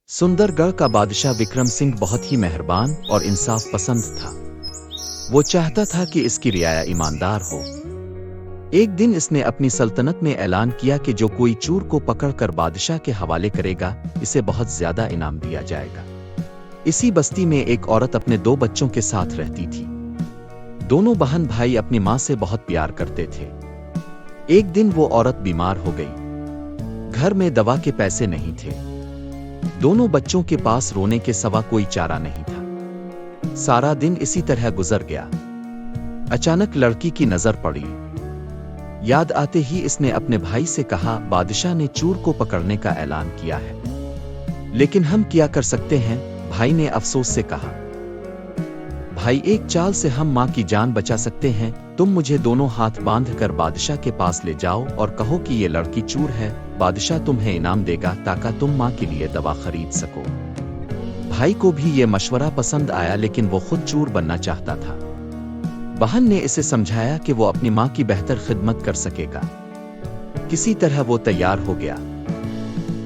सुंदरगढ़ का बादशाह विक्रम सिंह बहुत ही मेहरबान और इंसाफ पसंद था। वो चाहता था कि इसकी रियाया ईमानदार हो। एक दिन इसने अपनी सल्तनत में ऐलान किया कि जो कोई चोर को पकड़कर बादशाह के हवाले करेगा, इसे बहुत ज्यादा इनाम दिया जाएगा। इसी बस्ती में एक औरत अपने 2 बच्चों के साथ रहती थी। दोनों बहन भाई अपनी माँ से बहुत प्यार करते थे। एक दिन वो औरत बीमार हो गई। घर में दवा के पैसे नहीं थे। दोनों बच्चों के पास रोने के सिवा कोई चारा नहीं था। सारा दिन इसी तरह गुजर गया। अचानक लड़की की नजर पड़ी। याद आते ही इसने अपने भाई से कहा, बादशाह ने चोर को पकड़ने का ऐलान किया है, लेकिन हम क्या कर सकते हैं? भाई ने अफसोस से कहा। भाई, एक चाल से हम माँ की जान बचा सकते हैं। तुम मुझे दोनों हाथ बांध कर बादशाह के पास ले जाओ और कहो कि ये लड़की चोर है। बादशाह तुम्हें इनाम देगा ताकि तुम माँ के लिए दवा खरीद सको। भाई को भी ये मशवरा पसंद आया, लेकिन वो खुद चोर बनना चाहता था। बहन ने इसे समझाया कि वो अपनी माँ की बेहतर खिदमत कर सकेगा। किसी तरह वो तैयार हो गया।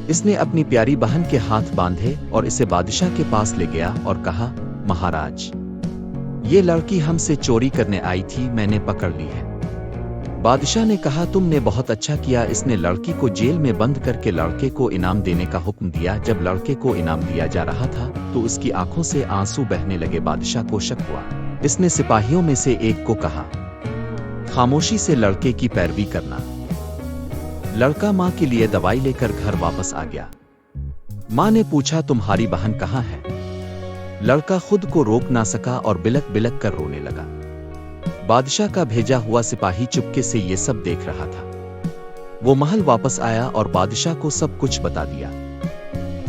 इसने अपनी प्यारी बहन के हाथ बांधे और इसे बादशाह के पास ले गया और कहा, महाराज, ये लड़की हमसे चोरी करने आई थी, मैंने पकड़ ली है। बादशाह ने कहा, तुमने बहुत अच्छा किया। इसने लड़की को जेल में बंद करके लड़के को इनाम देने का हुक्म दिया। जब लड़के को इनाम दिया जा रहा था तो उसकी आंखों से आंसू बहने लगे। बादशाह को शक हुआ। इसने सिपाहियों में से एक को कहा, खामोशी से लड़के की पैरवी करना। लड़का माँ के लिए दवाई लेकर घर वापस आ गया। माँ ने पूछा, तुम्हारी बहन कहाँ है? लड़का खुद को रोक ना सका और बिलक बिलक कर रोने लगा। बादशाह का भेजा हुआ सिपाही चुपके से ये सब देख रहा था। वो महल वापस आया और बादशाह को सब कुछ बता दिया।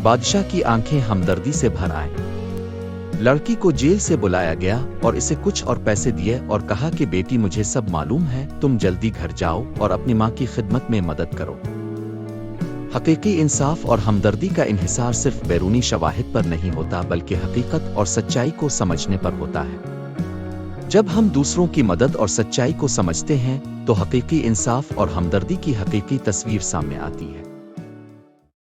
बादशाह की आंखें हमदर्दी से भर आईं। लड़की को जेल से बुलाया गया और इसे कुछ और पैसे दिए और कहा कि बेटी, मुझे सब मालूम है, तुम जल्दी घर जाओ और अपनी माँ की खिदमत में मदद करो। हकीकी इंसाफ और हमदर्दी का इन्हिसार सिर्फ बैरूनी शवाहिद पर नहीं होता, बल्कि हकीकत और सच्चाई को समझने पर होता है। जब हम दूसरों की मदद और सच्चाई को समझते हैं तो हकीकी इंसाफ और हमदर्दी की हकीकी तस्वीर सामने आती है।